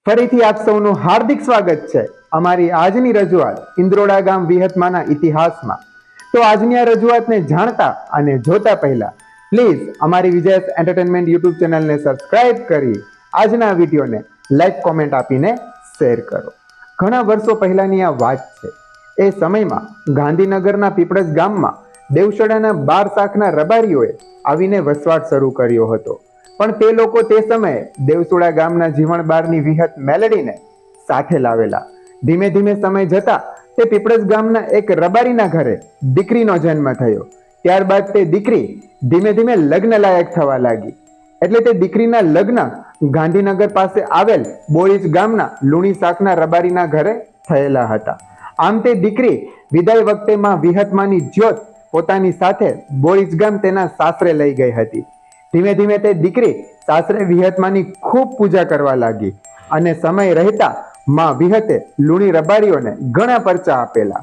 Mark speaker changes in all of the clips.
Speaker 1: ફરીથી આપ સૌનું હાર્દિક સ્વાગત છે અમારી આજની રજૂઆત ઇન્દ્રોડા ગામ વિહતમાના ઇતિહાસમાં। તો આજની આ રજૂઆતને જાણતા અને જોતા પહેલા પ્લીઝ અમારી વિજયસ એન્ટરટેનમેન્ટ યુટ્યુબ ચેનલને સબસ્ક્રાઇબ કરી આજના વિડીયોને લાઈક કોમેન્ટ આપીને શેર કરો। ઘણા વર્ષો પહેલાની આ વાત છે। એ સમયમાં ગાંધીનગરના પીપળજ ગામમાં દેવસડાના 12 શાખના રબારીઓએ આવીને વસવાટ શરૂ કર્યો હતો। પણ તે લોકો તે સમયે દેવસુડા ગામના જીવણબારની વિહત મેલડીને સાથે લાવેલા। ધીમે ધીમે સમય જતા તે પીપળજ ગામના એક રબારીના ઘરે દીકરીનો જન્મ થયો। ત્યારબાદ તે દીકરી ધીમે ધીમે લગ્ન લાયક થવા લાગી। એટલે તે દીકરીના લગ્ન ગાંધીનગર પાસે આવેલ બોરીજ ગામના લુણી શાખના રબારીના ઘરે થયેલા હતા। આમ તે દીકરી વિદાય વખતે માં વિહતમાની જ્યોત પોતાની સાથે બોરીજ ગામ તેના સાસરે લઈ ગઈ હતી। ધીમે ધીમે તે દીકરી સાસરે વિહતમાની ખૂબ પૂજા કરવા લાગી અને સમય રહેતા માં વિહતે લુણી રબારીઓને ઘણા પરચા આપેલા।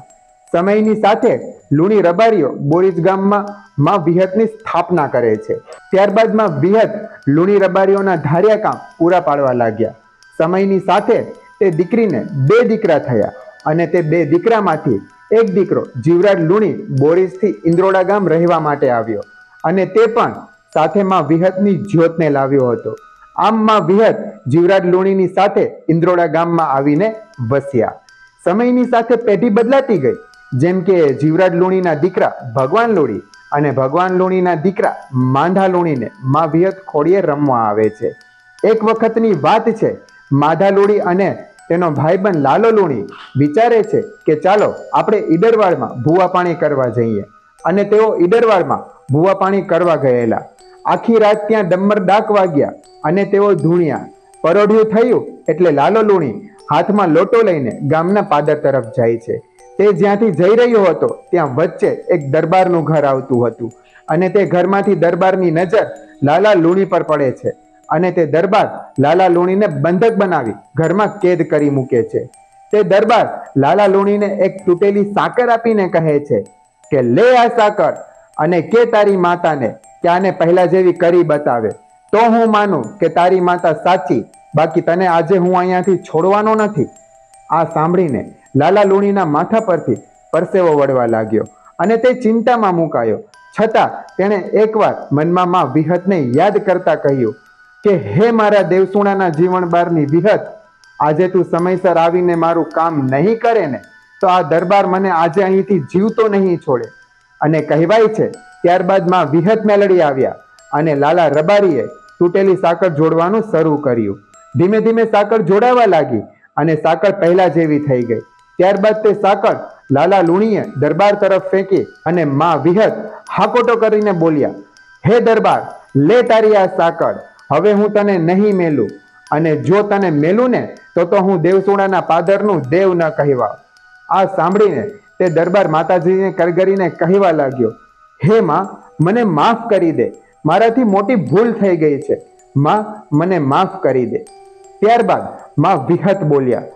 Speaker 1: સમયની સાથે લુણી રબારીઓ બોરીજ ગામમાં માં વિહતની સ્થાપના કરે છે। ત્યારબાદ માં વિહત લુણી રબારીઓના ધાર્યા કામ પૂરા પાડવા લાગ્યા। સમયની સાથે તે દીકરીને 2 દીકરા થયા અને તે 2 દીકરામાંથી એક દીકરો જીવરાજ લુણી બોરીજથી ઇન્દ્રોડા ગામ રહેવા માટે આવ્યો અને તે પણ સાથે માં વિહતની જ્યોતને લાવ્યો હતો। આમ માં વિહત જીવરાજ લુણીની સાથે ઇન્દ્રોડા ગામમાં આવીને વસ્યા। સમયની સાથે પેઢી બદલાતી ગઈ, જેમ કે જીવરાજ લુણીના દીકરા ભગવાન લુણી અને ભગવાન લુણીના દીકરા માંધા લુણીને માં વિહત ખોડીએ રમવા આવે છે। એક વખતની વાત છે, માધા લુણી અને તેનો ભાઈબંધ લાલો લુણી વિચારે છે કે ચાલો આપણે ઈડરવાડમાં ભૂવા પાણી કરવા જઈએ અને તેઓ ઈડરવાડમાં ભૂવા પાણી કરવા ગયેલા। આખી રાત ત્યાં ડમર ડાક વાગ્યા અને તેઓ ધૂણ્યા। પરોઢિયું થયું એટલે લાલો લુણી હાથમાં લોટો લઈને ગામના પાદર તરફ જાય છે। તે જ્યાંથી જઈ રહ્યો હતો ત્યાં વચ્ચે એક દરબારનું ઘર આવતું હતું અને તે ઘરમાંથી દરબારની નજર લાલા લુણી પર પડે છે અને તે દરબાર લાલા લુણીને બંધક બનાવી ઘરમાં કેદ કરી મૂકે છે। તે દરબાર લાલા લુણીને એક તૂટેલી સાકર આપીને કહે છે કે લે આ સાકર અને કે તારી માતાને કે આને પહેલા જેવી કરી બતાવે તો હું માનું કે તારી માતા સાચી, બાકી તને આજે હું અહીંયાથી છોડવાનો નથી। આ સાંભળીને લાલા લુણીના માથા પરથી પરસેવો વળવા લાગ્યો અને તે ચિંતામાં મુકાયો। છતાં તેણે એકવાર મનમાં માં વિહતને યાદ કરતા કહ્યું કે હે મારા દેવસુણાના જીવણબારની વિહત, આજે તું સમયસર આવીને મારું કામ નહીં કરે ને તો આ દરબાર મને આજે અહીંથી જીવતો નહીં છોડે। અને કહેવાય છે ત્યારબાદ માં વિહત મેલડી આવ્યા અને લાલા રબારીએ તૂટેલી સાકર જોડવાનું શરૂ કર્યું। ધીમે ધીમે સાકર જોડાવા લાગી અને સાકર પહેલા જેવી થઈ ગઈ। ત્યારબાદ તે સાકર લાલા લુણીએ દરબાર તરફ ફેંકી અને માં વિહત હાકોટો કરીને બોલ્યા, હે દરબાર, લે તારી આ સાકર, હવે હું તને નહીં મેલું અને જો તને મેલું ને તો હું દેવસુણાના પાદરનું દેવ ન કહેવાવ। આ સાંભળીને તે દરબાર માતાજીને કરગરીને કહેવા લાગ્યો, હે માં, મને માફ કરી દે, મારાથી મોટી ભૂલ થઈ ગઈ છે, માં મને માફ કરી દે। ત્યારબાદ માં વિહત બોલ્યા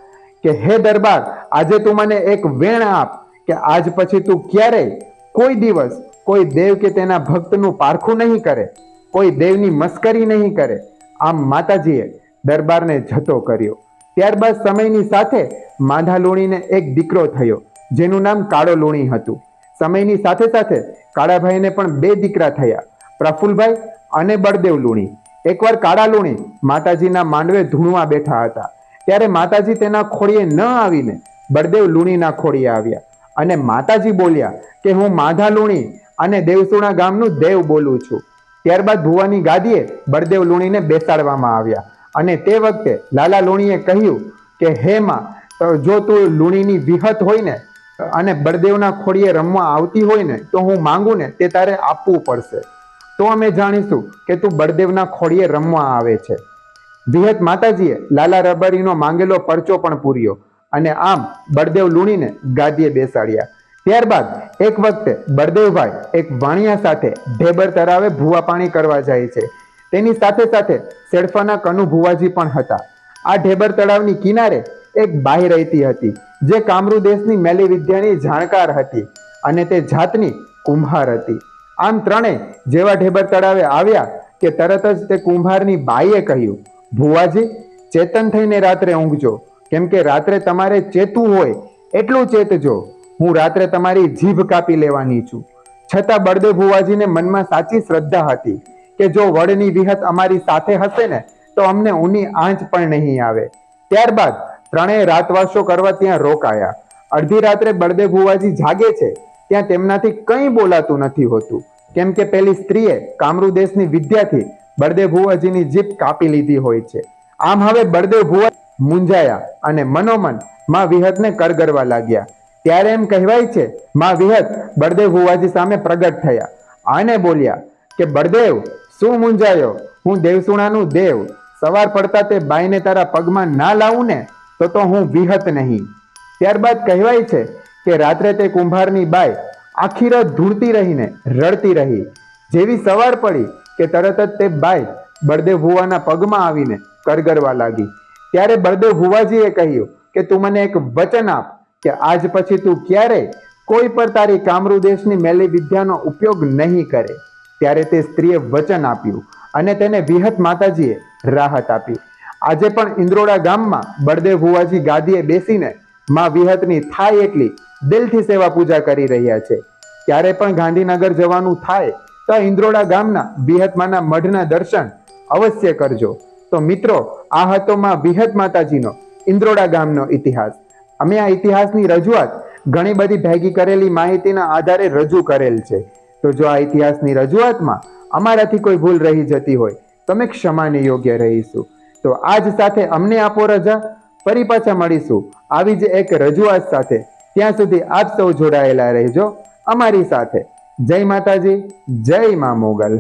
Speaker 1: કે હે દરબાર, આજે તું મને એક વેણ આપ કે આજ પછી તું ક્યારેય કોઈ દિવસ કોઈ દેવ કે તેના ભક્તનું પારખું નહીં કરે, કોઈ દેવની મસ્કરી નહીં કરે। આમ માતાજીએ દરબારને જતો કર્યો। ત્યારબાદ સમયની સાથે માંધા લુણીને એક દીકરો થયો જેનું નામ કાળો લુણી હતું। સમયની સાથે સાથે કાળાભાઈને પણ 2 દીકરા થયા, પ્રફુલભાઈ અને બળદેવ લુણી। એકવાર કાળા લુણી માતાજીના માંડવે ધૂણવા બેઠા હતા ત્યારે માતાજી તેના ખોળીએ ન આવીને બળદેવ લુણીના ખોળીએ આવ્યા અને માતાજી બોલ્યા કે હું માધા લુણી અને દેવસુણા ગામનું દેવ બોલું છું। ત્યારબાદ ભુવાની ગાદીએ બળદેવ લુણીને બેસાડવામાં આવ્યા અને તે વખતે લાલા લુણીએ કહ્યું કે હે માં, જો તું લુણીની વિહત હોય ને અને બળદેવના ખોળીએ રમવા આવતી હોય ને તો હું માંગુ ને તે તારે આપવું પડશે, તો અમે જાણીશું કે તું બળદેવના ખોળીએ રમવા આવે છે। વિહત માતાજીએ લાલા રબારીનો માંગેલો પરચો પણ પૂર્યો અને આમ બળદેવ લુણીને ગાદીએ બેસાડ્યા। ત્યારબાદ એક વખતે બળદેવભાઈ એક વાણિયા સાથે ઢેબર તરાવે ભૂવા પાણી કરવા જાય છે। તેની સાથે સાથે શેડફાના કનુ ભુવાજી પણ હતા। આ ઢેબર તળાવની કિનારે એક બાઈ રહેતી હતી જે કામરૂ દેશની મેલી વિદ્યાની જાણકાર હતી અને તે જાતની કુંભાર હતી। આમ ત્રણેય જેવા ઢેબર તળાવે આવ્યા કે તરત જ તે કુંભારની બાઈએ કહ્યું, ભુવાજી, ચેતન થઈને રાત્રે ઊંઘજો, કેમ કે રાત્રે તમારે ચેતવું હોય એટલું ચેતજો. હું રાત્રે તમારી જીભ કાપી લેવાની છું. છતાં બળદેવ ભુવાજીને મનમાં સાચી શ્રદ્ધા હતી કે જો વડની વિહત અમારી સાથે હશે ને તો અમને ઊની આંચ પણ નહીં આવે. ત્યારબાદ ત્રણેય રાતવાસો કરવા ત્યાં રોકાયા. અડધી રાત્રે બળદેવ ભુવાજી જાગે છે ત્યાં તેમનાથી કંઈ બોલાતું નથી હોતું, કેમ કે પેલી સ્ત્રીએ કામરૂ દેશની વિદ્યાથી બળદેવ ભુવાજીની જીભ કાપી લીધી હોય છે. આમ હવે બળદેવ ભુવા મૂંઝાયા અને મનોમન માં વિહતને કરગરવા લાગ્યા. ત્યારે એમ કહેવાય છે માં વિહત બળદેવ ભુવાજી સામે પ્રગટ થયા અને બોલ્યા કે બળદેવ, શું મૂંઝાયો? હું દેવસુણાનું દેવ. સવાર પડતા તે બાઈને તારા પગમાં ના લાવું ને તો હું વિહત નહીં. ત્યારબાદ કહેવાય છે કે રાત્રે તે કુંભારની બાઈ આખી રાત ધૂળતી રહીને રડતી રહી. જેવી સવાર પડી કે તરત જ તે બાઈ બળદેવ ભુવાના પગમાં આવીને કરગરવા લાગી. ત્યારે બળદેવ ભુવાજીએ કહ્યું કે તું મને એક વચન આપ કે આજ પછી તું ક્યારેય કોઈ પર તારી કામરૂ દેશની મેલી વિદ્યાનો ઉપયોગ નહીં કરે. ત્યારે તે સ્ત્રીએ વચન આપ્યું અને તેને વિહત માતાજીએ રાહત આપી. આજે પણ ઇન્દ્રોડા ગામમાં બળદેવ ભુવાજી ગાદીએ બેસીને માં વિહતની થાય એટલી દિલથી સેવા પૂજા કરી રહ્યા છે. ત્યારે પણ ગાંધીનગર જવાનું થાય તો ઇન્દ્રોડા ગામના વિહતમાના મઢના દર્શન અવશ્ય કરજો. તો મિત્રો, આ હતો માં વિહત માતાજીનો ઇન્દ્રોડા ગામનો ઇતિહાસ. અમે આ ઇતિહાસની રજૂઆત ઘણી બધી ભેગી કરેલી માહિતીના આધારે રજૂ કરેલ છે. તો જો આ ઇતિહાસની રજૂઆતમાં અમારાથી કોઈ ભૂલ રહી જતી હોય તો અમે ક્ષમાને યોગ્ય રહીશું. તો આજ સાથે અમને આપો રજા. ફરી પાછા મળીશું આવી જ એક રજૂઆત સાથે. ત્યાં સુધી આપ સૌ જોડાયેલા રહેજો અમારી સાથે. જય માતાજી, જય મા મોગલ.